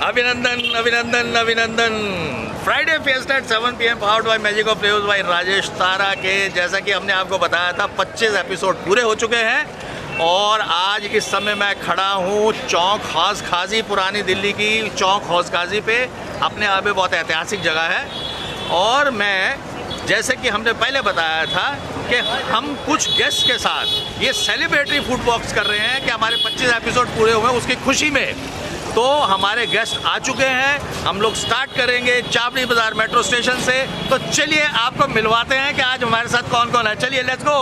अभिनंदन अभिनंदन अभिनंदन। Friday fiesta at 7 PM powered by magic of flavours by Rajesh Tara के। जैसा कि हमने आपको बताया था 25 एपिसोड पूरे हो चुके हैं और आज इस समय मैं खड़ा हूँ चौक हौस खाजी, पुरानी दिल्ली की चौक हौस खाजी पे। अपने आप में बहुत ऐतिहासिक जगह है और मैं जैसे कि हमने पहले बताया था कि हम कुछ गेस्ट के साथ ये सेलिब्रेटरी फूड बॉक्स कर रहे हैं कि हमारे 25 एपिसोड पूरे हुए उसकी खुशी में। तो हमारे गेस्ट आ चुके हैं, हम लोग स्टार्ट करेंगे चावड़ी बाजार मेट्रो स्टेशन से। तो चलिए आपको मिलवाते हैं कि आज हमारे साथ कौन कौन है। चलिए लेट्स गो।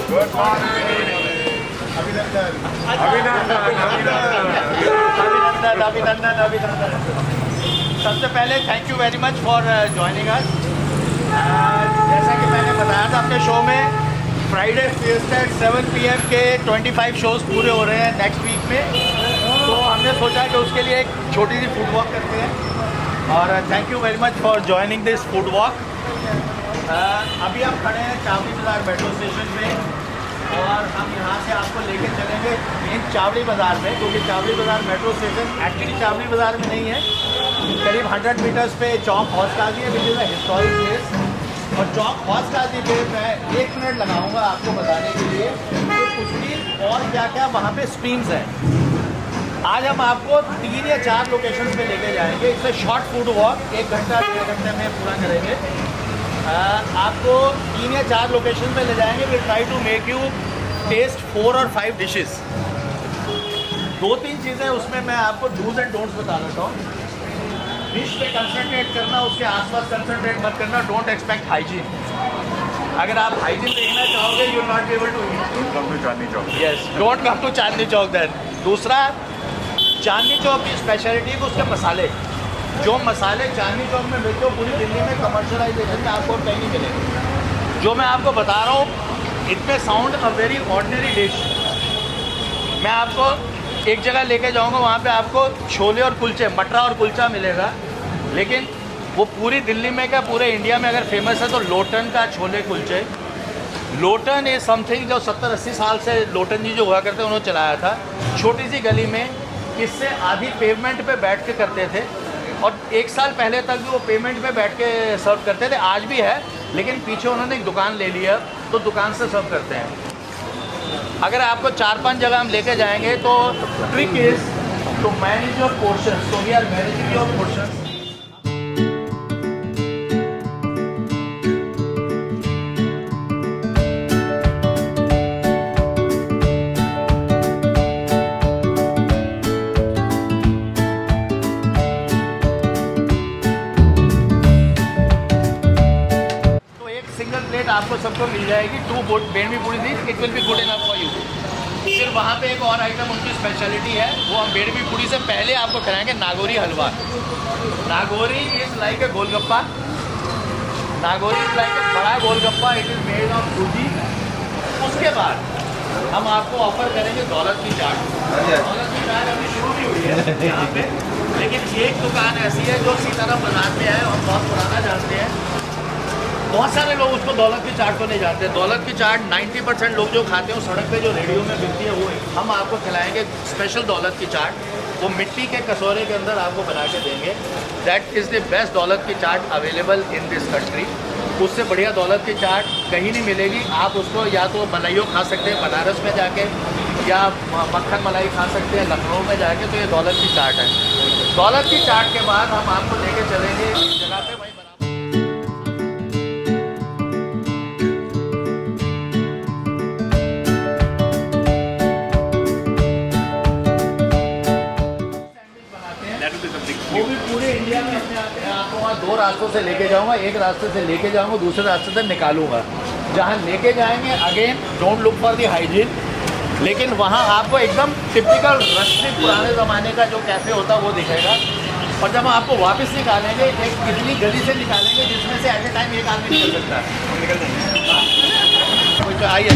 Good morning. अभिनंदन अभिनंदन। सबसे पहले thank you very much for joining us. जैसा कि मैंने बताया था अपने शो में, फ्राइडे फिएस्टा एट 7 PM के 25 शोज़ पूरे हो रहे हैं नेक्स्ट वीक में। तो हमने सोचा कि उसके लिए एक छोटी सी फूड वॉक करते हैं और thank you very much for joining this food walk. अभी हम खड़े हैं चावड़ी बाज़ार मेट्रो स्टेशन में और हम यहाँ से आपको लेके चलेंगे मेन चावड़ी बाज़ार में, क्योंकि चावड़ी बाज़ार मेट्रो स्टेशन एक्चुअली चावड़ी बाज़ार में नहीं है, करीब 100 मीटर्स पे चौक हौस खाजी है, which is a historic place. और चौक हौस खाजी पे मैं 1 मिनट लगाऊंगा आपको बताने के लिए कि कुछ और क्या क्या वहाँ पे स्ट्रीम्स हैं। आज हम आपको 3 या 4 लोकेशन पे लेके जाएंगे। इससे शॉर्ट फूड वॉक 1 घंटा 1.5 घंटे में पूरा करेंगे। आपको 3 या 4 लोकेशन पे ले जाएंगे। We try to make you taste 4 और 5 डिशेस। 2-3 चीज़ें उसमें मैं आपको डूज एंड डोंट्स बता देता हूँ। डिश पे कंसंट्रेट करना, उसके आसपास कंसंट्रेट मत करना। Don't expect hygiene. अगर आप हाइजीन देखना चाहोगे you not be able to come to Chandni Chowk. Yes, don't come to Chandni Chowk then. दूसरा, चांदनी चौक की स्पेशलिटी को उसके मसाले, जो मसाले चांदनी चौक में मिलते हो पूरी दिल्ली में कमर्शलाइजेशन में आपको कहीं नहीं मिलेंगे। जो मैं आपको बता रहा हूँ इट में sound a very ordinary dish. मैं आपको एक जगह लेके जाऊंगा, वहाँ पे आपको छोले और कुलचे, मटरा और कुलचा मिलेगा, लेकिन वो पूरी दिल्ली में क्या पूरे इंडिया में अगर फेमस है तो लोटन का छोले कुलचे। लोटन इज समथिंग जो 70-80 साल से लोटन जी जो हुआ करते हैं उन्होंने चलाया था। छोटी सी गली में इससे आधी पेवमेंट पे बैठ के करते थे और 1 साल पहले तक भी वो पेमेंट पे बैठ के सर्व करते थे। आज भी है, लेकिन पीछे उन्होंने एक दुकान ले लिया तो दुकान से सर्व करते हैं। अगर आपको 4-5 जगह हम लेके जाएंगे तो trick is to manage your portion. So we are managing your portion. आपको सबको मिल जाएगी 2 बेडमी पूरी थी। It will be good enough for you. फिर वहाँ पे एक और आइटम उनकी स्पेशलिटी है, वो हम बेडमी पूरी से पहले आपको खिलाएंगे Nagori halwa. Nagori is like a golgappa. Nagori is like a बड़ा golgappa. It is made of suji. उसके बाद हम आपको ऑफर करेंगे दौलत की चाट। दौलत की चाट अभी शुरू भी हुई है यहाँ पे, लेकिन एक दुकान ऐसी है जो सीताराम बाजार में है और बहुत पुराना जानते हैं। बहुत सारे लोग उसको दौलत की चाट को नहीं जानते। दौलत की चाट 90% लोग जो खाते हैं वो सड़क पे जो रेडियो में मिलती है वो हम आपको खिलाएंगे स्पेशल दौलत की चाट। वो मिट्टी के कटोरे के अंदर आपको बना के देंगे। दैट इज़ द बेस्ट दौलत की चाट अवेलेबल इन दिस कंट्री। उससे बढ़िया दौलत की चाट कहीं नहीं मिलेगी। आप उसको या तो मलाइयों खा सकते हैं बनारस में जाके, या मक्खन मलाई खा सकते हैं लखनऊ में जाके। तो ये दौलत की चाट है। दौलत की चाट के बाद हम आपको लेके चलेंगे एक जगह पे, वहीं वो भी पूरे इंडिया में अपने आते हैं। आपको वहाँ 2 रास्तों से लेके जाऊँगा। एक रास्ते से लेके जाऊँगा, दूसरे रास्ते से निकालूंगा। जहाँ लेके जाएंगे again don't look for the hygiene, लेकिन वहाँ आपको एकदम टिपिकल रस्टिक पुराने ज़माने का जो कैफ़े होता है वो दिखेगा। और जब हम आपको वापस निकालेंगे एक इतनी गली से निकालेंगे जिसमें से एट ए टाइम एक आदमी निकल सकता है। निकल जाएंगे। आइए।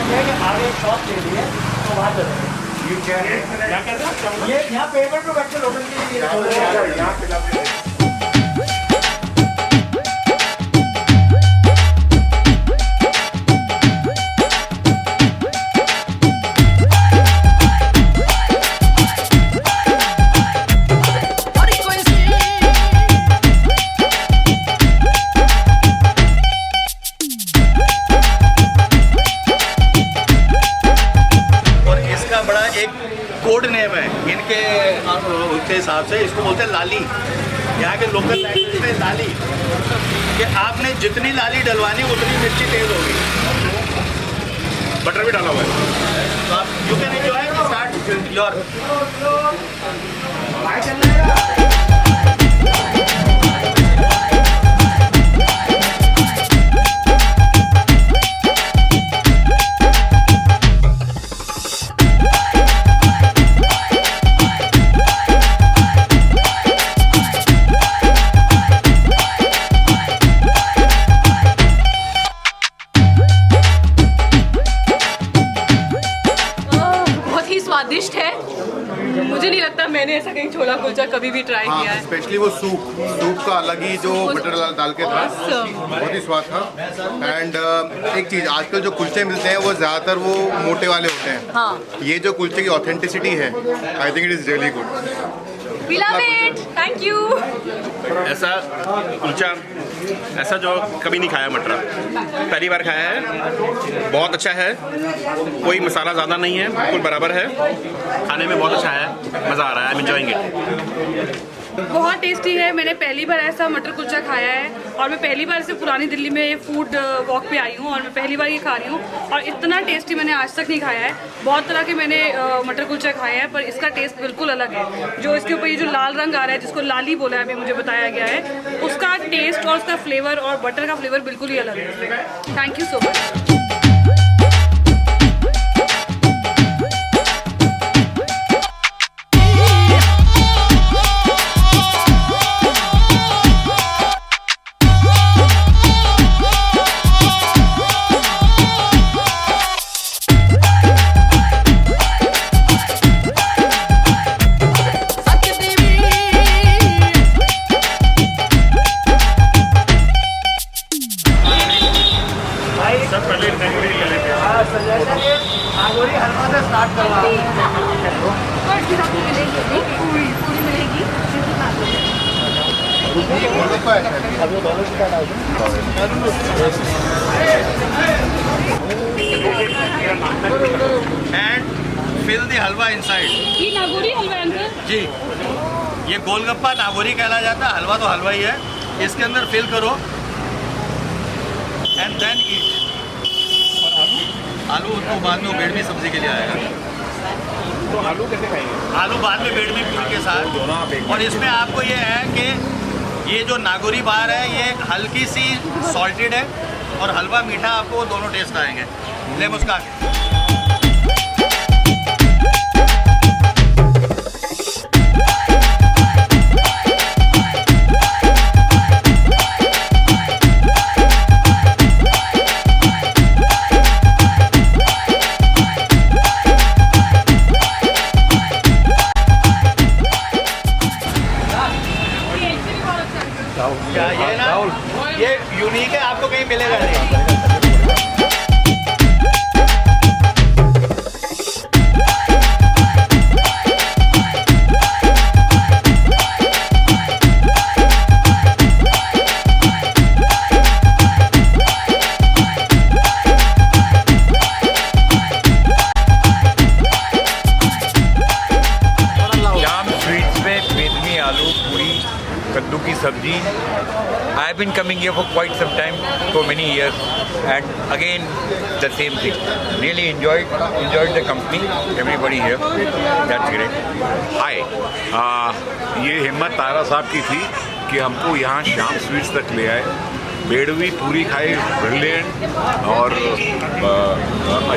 ये है कि आगे एक शॉप ले लिए तो वहाँ चलेंगे। क्या कहते हैं? ये यहाँ पेमेंट में बैठ के लोकल के लिए कोड नेम है इनके उसके हिसाब से, इसको बोलते हैं लाली। यहाँ के लोकल लैंग्वेज में लाली, कि आपने जितनी लाली डलवानी उतनी मिर्ची तेज होगी। बटर भी डाला हुआ है, तो आप you can enjoy start your. स्वादिष्ट है, मुझे नहीं लगता मैंने ऐसा कहीं छोला कुलचा कभी भी ट्राई किया है। स्पेशली वो सूप का अलग ही जो बटर डाल के था, बहुत ही स्वाद था। एंड एक चीज़, आजकल जो कुलचे मिलते हैं वो ज़्यादातर वो मोटे वाले होते हैं। हाँ। ये जो कुलचे की ऑथेंटिसिटी है, I think it is really good. Thank you. ऐसा कुलचा ऐसा जो कभी नहीं खाया मटरा, पहली बार खाया है। बहुत अच्छा है, कोई मसाला ज़्यादा नहीं है, बिल्कुल बराबर है, खाने में बहुत अच्छा है, मज़ा आ रहा है, आई एम एंजॉयिंग इट। बहुत टेस्टी है। मैंने पहली बार ऐसा मटर कुलचा खाया है और मैं पहली बार से पुरानी दिल्ली में फूड वॉक पे आई हूँ और मैं पहली बार ये खा रही हूँ और इतना टेस्टी मैंने आज तक नहीं खाया है। बहुत तरह के मैंने मटर कुलचा खाया है पर इसका टेस्ट बिल्कुल अलग है। जो इसके ऊपर ये जो लाल रंग आ रहा है, जिसको लाली बोला है, अभी मुझे बताया गया है, उसका टेस्ट और उसका फ्लेवर और बटर का फ्लेवर बिल्कुल ही अलग है। Thank you so much. Nagori halwa से स्टार्ट करवा and fill the halwa inside. ये नागौरी हलवा अंकल जी, ये गोलगप्पा नागौरी कहला जाता है, हलवा तो हलवा ही है। इसके अंदर फिल करो एंड देन ईट। आलू तो बाद में बेडमी सब्जी के लिए आएगा, तो आलू कैसे खाएंगे? आलू बाद में बेडमी पूरी के साथ। और इसमें आपको ये है कि ये जो नागौरी बार है ये हल्की सी सॉल्टेड है और हलवा मीठा, आपको दोनों टेस्ट आएंगे। ले मुस्का के ये ना, ये यूनिक है, आपको कहीं मिलेगा नहीं। कद्दू की सब्जी. I have been coming here for quite some time, for many years, and again the same thing. Really enjoyed the company, everybody here. That's great. हाय, ये हिम्मत तारा साहब की थी कि हमको यहाँ श्याम स्वीट्स तक ले आए. बेडवी पूरी खाई, ब्रिलियंट. और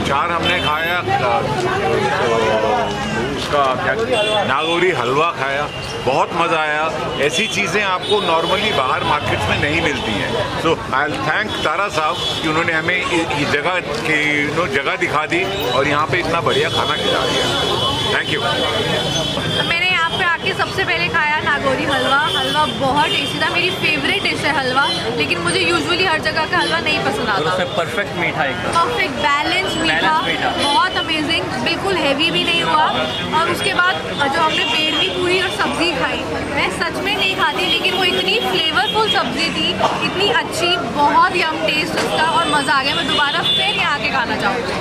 अचार हमने खाया, तो उसका क्या नागौरी हलवा खाया, बहुत मज़ा आया। ऐसी चीज़ें आपको नॉर्मली बाहर मार्केट्स में नहीं मिलती हैं। सो आई विल थैंक तारा साहब कि उन्होंने हमें ये जगह की जगह दिखा दी और यहाँ पे इतना बढ़िया खाना खिला दिया। Thank you. मैंने यहाँ पे आके सबसे पहले खाया नागौरी हलवा। हलवा बहुत टेस्टी था, मेरी फेवरेट डिश है हलवा, लेकिन मुझे यूजुअली हर जगह का हलवा नहीं पसंद आता। परफेक्ट मीठा एकदम, परफेक्ट बैलेंस मीठा, बहुत अमेजिंग, बिल्कुल हैवी भी नहीं हुआ। और उसके बाद जो हमने बेड़वी पूरी और सब्जी खाई, मैं सच में नहीं खाती, लेकिन वो इतनी फ्लेवरफुल सब्जी थी, इतनी अच्छी, बहुत यम टेस्ट उसका और मज़ा आ गया। मैं दोबारा फिर यहाँ के खाना चाहूँगी।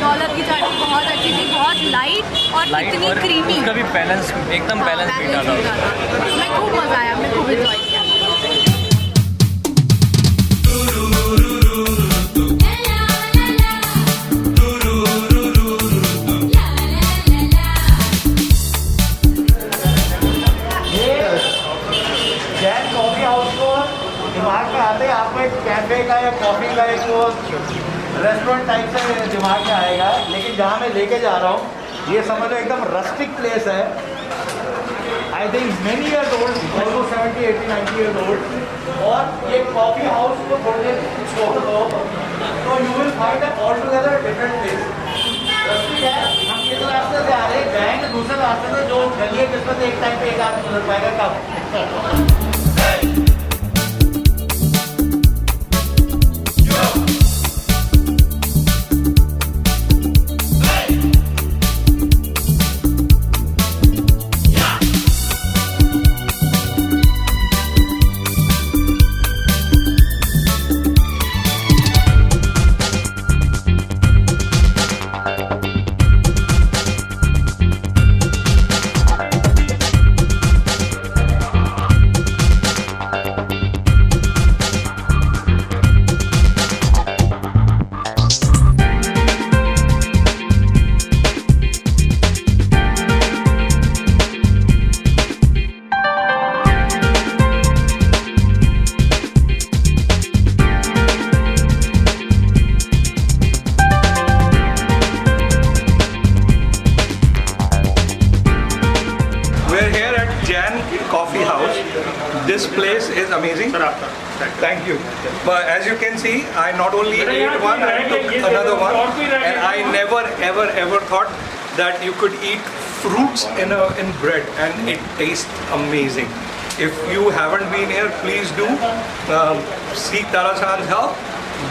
दौलत की चाट बहुत अच्छी थी, बहुत लाइट और इतनी क्रीमी, भी बैलेंस, एकदम बैलेंस मीठा था। मैं खूब मज़ा आया, मैं खूब एंजॉय किया। जैन कॉफ़ी हाउस को दिमाग में आते ही आपको एक कैफ़े का या कॉफ़ी का एक वो रेस्टोरेंट टाइप से दिमाग में आएगा, लेकिन जहाँ मैं लेके जा रहा हूँ ये समझ लो एकदम रस्टिक प्लेस है। I think many years old, almost 70, 80, 90 years old. और ये कॉफ़ी हाउस को थोड़ी देर छोड़ दो तो you will find all together different place. Rustic है, हम किस रास्ते से आ रहे हैं, जाएंगे दूसरे रास्ते से, जो गली है जिसमें से एक टाइम पे एक आदमी गुजर पाएगा कब। Coffee house. This place is amazing. Thank you. But as you can see, I not only ate one, I took another one, and I never ever thought that you could eat fruits in bread, and it tastes amazing. If you haven't been here, please do seek Tara-san's help.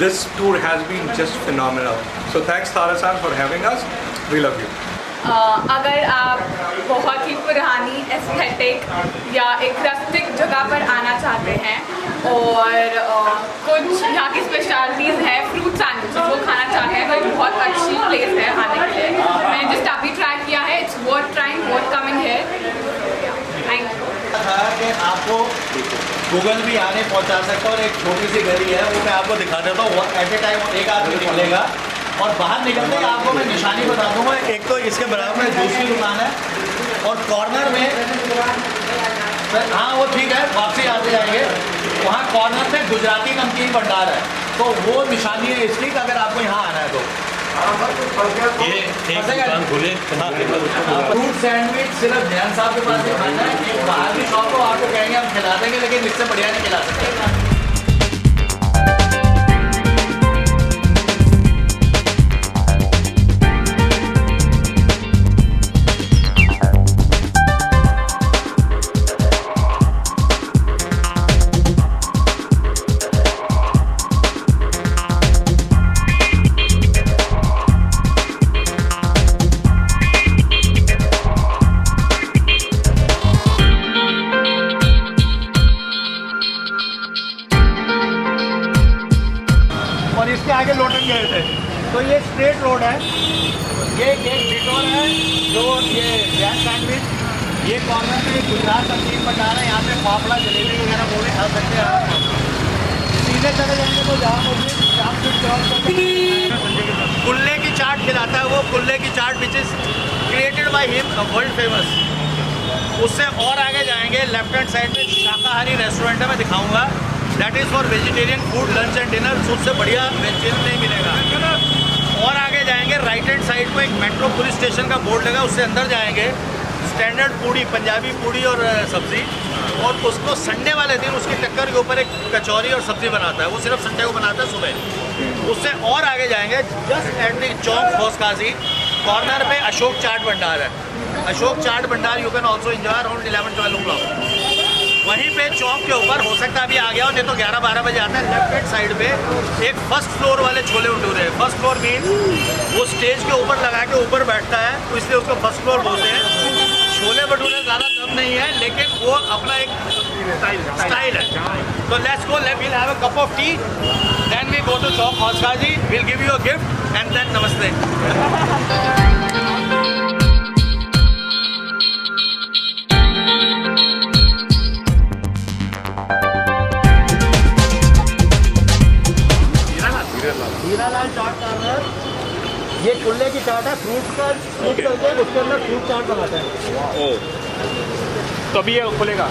This tour has been just phenomenal. So thanks Tara-san for having us. We love you. अगर आप बहुत ही पुरानी aesthetic या एक rustic जगह पर आना चाहते हैं और कुछ यहाँ की स्पेशलिटीज़ हैं, फ्रूट सैंडविच वो खाना चाहते हैं, तो एक बहुत अच्छी प्लेस है आने के लिए। मैंने जस्ट अभी ट्राई किया है, it's worth trying, worth coming here. Thank you. था कि आपको गूगल भी आने पहुँचा सकता है और एक छोटी सी गली है वो मैं आपको दिखा देता हूँ। एट ए टाइम एक आदमी निकलेगा और बाहर निकलते ही आपको मैं निशानी बता दूंगा। एक तो इसके बराबर में जूस की दुकान है और कॉर्नर में, हाँ वो ठीक है, वापसी आते जाएंगे, वहाँ कॉर्नर में गुजराती नमकीन भंडार है, तो वो निशानी है इसकी कि अगर आपको यहाँ आना है तो फ्रूट सैंडविच सिर्फ जैन साहब के पास ही खाना है। एक बाहर की शॉप को आपको कहेंगे हम खिला देंगे, लेकिन इससे बढ़िया नहीं खिला सकते। और इसके आगे लोटन गए थे, तो ये स्ट्रेट रोड है, ये एक डिटोर है जो ये जैन सैंडविच, ये कॉर्नर में गुजरात नमकीन भंडार है, यहाँ पे फाफड़ा जलेबी वगैरह वो भी खा सकते हैं आप। सीधे चले जाएंगे तो जहाँ कुल्ले की चाट खिलाता है वो, कुल्ले की chaat which is created by him, world famous. उससे और आगे जाएंगे, लेफ्ट हैंड साइड में शाकाहारी रेस्टोरेंट है, मैं दिखाऊंगा, that is for vegetarian food lunch and dinner. उससे बढ़िया वेजिटेरियन नहीं मिलेगा। और आगे जाएंगे राइट हैंड साइड आपको एक मेट्रो पुलिस स्टेशन का बोर्ड लगा, उससे अंदर जाएंगे, स्टैंडर्ड पूड़ी, पंजाबी पूड़ी और सब्ज़ी, और उसको संडे वाले दिन उसकी टक्कर के ऊपर एक कचौरी और सब्ज़ी बनाता है, वो सिर्फ संडे को बनाता है सुबह। उससे और आगे जाएंगे, just at the Chowk Fauskaji corner पे अशोक चाट भंडार है। Ashok Chaat Bhandar you can also enjoy around 11-12 o'clock. वहीं पे चौक के ऊपर हो सकता है अभी आ गया हो, नहीं तो 11-12 बजे आता है, लेफ्ट हैंड साइड पे एक फर्स्ट फ्लोर वाले छोले भटूरे हैं। फर्स्ट फ्लोर मीन वो स्टेज के ऊपर लगा के ऊपर बैठता है, तो इसलिए उसको फर्स्ट फ्लोर बोलते हैं। छोले भटूरे ज़्यादा दम नहीं है, लेकिन वो अपना एक स्टाइल है। तो let's go, will have a cup of tea, then we go to Chowk Fauskaji, will give you a gift and then नमस्ते। हीरालाल चाट कॉर्नर, ये खुले की चाट है, फ्रूट का करके उसके अंदर फ्रूट चाट बनाते हैं। ओ, तो अभी ये खुलेगा।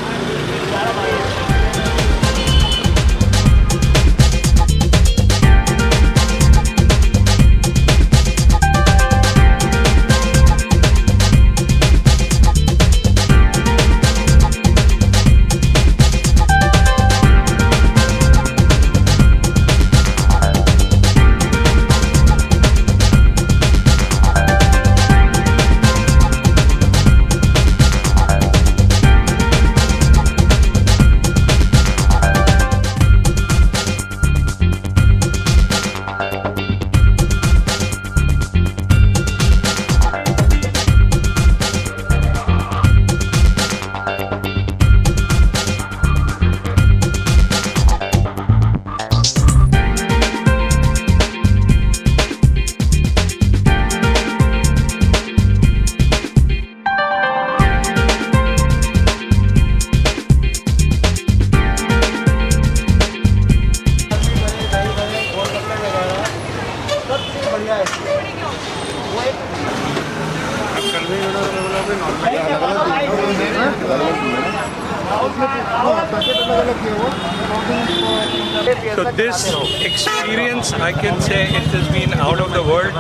So this experience, I can say it has been out of the world.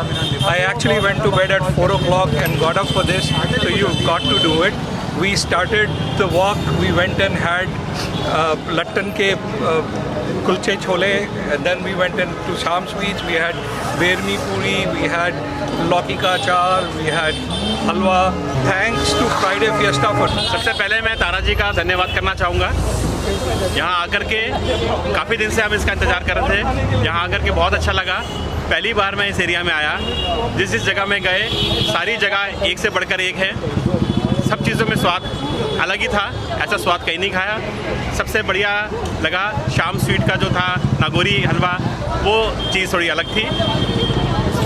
I actually went to bed at 4 o'clock and got up for this, so you've got to do it. We started the walk, we went and had Lattan ke kulche chole, and then we went into Sham Sweets, we had Bermi Puri, we had Lauki ka achar, we had halwa. Thanks to Friday Fiesta for सबसे पहले मैं तारा जी का धन्यवाद करना चाहूँगा। यहाँ आकर के काफ़ी दिन से हम इसका इंतज़ार कर रहे थे, यहाँ आकर के बहुत अच्छा लगा। पहली बार मैं इस एरिया में आया, जिस जगह में गए सारी जगह एक से बढ़कर एक है, सब चीज़ों में स्वाद अलग ही था, ऐसा स्वाद कहीं नहीं खाया। सबसे बढ़िया लगा शाम स्वीट का जो था नागौरी हलवा, वो चीज़ थोड़ी अलग थी।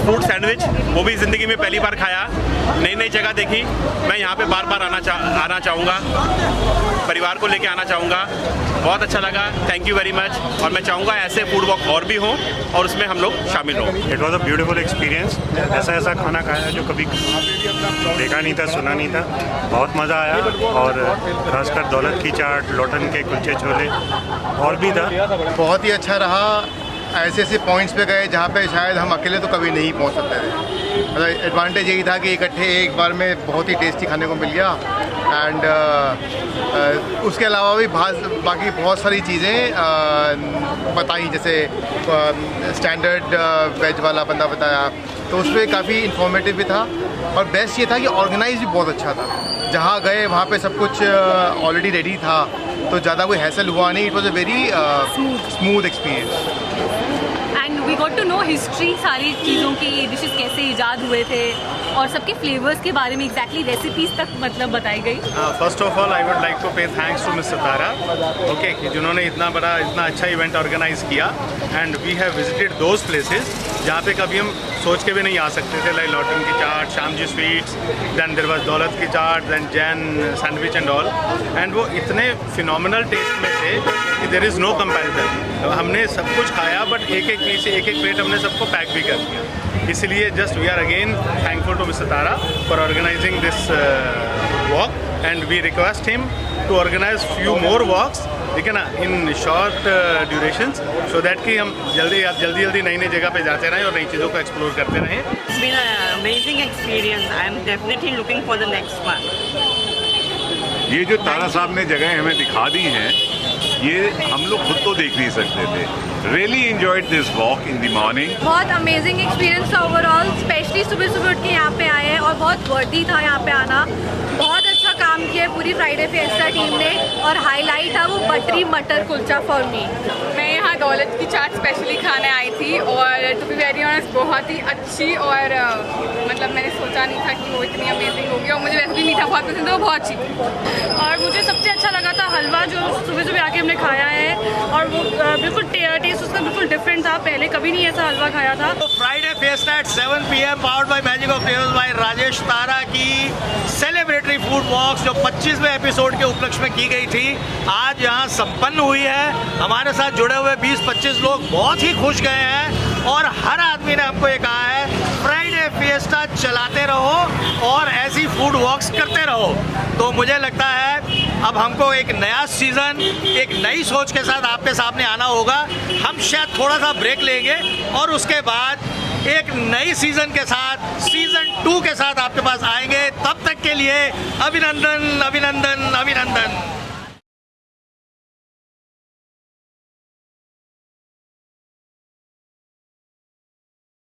फ्रूट सैंडविच वो भी ज़िंदगी में पहली बार खाया, नई नई जगह देखी। मैं यहाँ पे बार बार आना चाहूँगा, परिवार को लेके आना चाहूँगा। बहुत अच्छा लगा, थैंक यू वेरी मच। और मैं चाहूँगा ऐसे फूड वॉक और भी हों और उसमें हम लोग शामिल हों। It was a beautiful experience. ऐसा खाना खाया जो कभी देखा नहीं था, सुना नहीं था। बहुत मज़ा आया, और खासकर दौलत की चाट, लोटन के कुलचे छोले और भी था। बहुत ही अच्छा रहा। ऐसे ऐसे पॉइंट्स पे गए जहाँ पे शायद हम अकेले तो कभी नहीं पहुँच सकते थे। मतलब एडवांटेज यही था कि इकट्ठे एक बार में बहुत ही टेस्टी खाने को मिल गया। एंड उसके अलावा भी बाकी बहुत सारी चीज़ें बताई, जैसे स्टैंडर्ड वेज वाला बंदा बताया, तो उस पर काफ़ी इंफॉर्मेटिव भी था। और बेस्ट ये था कि ऑर्गेनाइज भी बहुत अच्छा था। जहाँ गए वहाँ पे सब कुछ ऑलरेडी रेडी था, तो ज़्यादा कोई हैसल हुआ नहीं। It was a very smooth experience. And we got to know history, सारी चीज़ों की, डिशेस कैसे ईजाद हुए थे और सबके फ्लेवर्स के बारे में एग्जैक्टली रेसिपीज तक मतलब बताई गई। First of all I would like to pay thanks to mister Tara, okay, कि जिन्होंने इतना अच्छा इवेंट ऑर्गेनाइज किया। And we have visited those places जहाँ पे कभी हम सोच के भी नहीं आ सकते थे, लाइक लॉटन की chaat, Shyamji sweets, then there was Daulat की chaat, then Jain sandwich and all. And वो इतने फिनोमिनल टेस्ट में थे कि देयर इज़ नो कंपैरिजन। तो हमने सब कुछ खाया, बट एक एक पीस, एक एक प्लेट हमने सबको पैक भी कर दिया। इसलिए just we are again thankful to mister Tara for organizing this walk, and we request him to organize few more walks ठीक है ना, in short durations, so that कि हम जल्दी नई जगह पे जाते रहें और नई चीज़ों को एक्सप्लोर करते रहें। It's been an amazing experience. I am definitely looking for the next one. ये जो तारा साहब ने जगह हमें दिखा दी हैं, ये हम लोग खुद तो देख नहीं सकते थे। Really enjoyed this walk in the morning. बहुत अमेजिंग एक्सपीरियंस था ओवरऑल, स्पेशली सुबह उठ के यहाँ पे आए हैं और बहुत वर्दी था यहाँ पे आना। बहुत अच्छा काम किया है पूरी फ्राइडे फिएस्टा टीम ने और हाईलाइट था वो बटरी मटर कुलचा फॉर मी। मैं यहाँ दौलत की चाट स्पेशली खाने आई थी और टू बी वेरी ऑनेस्ट बहुत ही अच्छी और मतलब मैंने सोचा नहीं था कि वो इतनी अमेजिंग होगी और मुझे वैसे भी मीठा बहुत पसंद है, वो बहुत अच्छी थी। और मुझे सबसे अच्छा लगा था हलवा जो सुबह आके हमने खाया है और वो बिल्कुल टेस्ट उसका बिल्कुल डिफरेंट था, पहले कभी नहीं ऐसा हलवा खाया था। तो Friday fiesta at 7 PM powered by magic of flavours by Rajesh Tara की सेलिब्रेटरी फूड वॉक्स जो 25वें एपिसोड के उपलक्ष्य में की गई थी, आज यहाँ संपन्न हुई है। हमारे साथ जुड़े हुए 20-25 लोग बहुत ही खुश गए हैं और हर आदमी ने हमको ये कहा है फ्राइडे फिएस्टा चलाते रहो और ऐसी फूड वॉक्स करते रहो। तो मुझे लगता है अब हमको एक नया सीज़न एक नई सोच के साथ आपके सामने आना होगा। हम शायद थोड़ा सा ब्रेक लेंगे और उसके बाद एक नई सीज़न के साथ सीज़न 2 के साथ आपके पास आएंगे। तब तक के लिए अभिनंदन अभिनंदन अभिनंदन।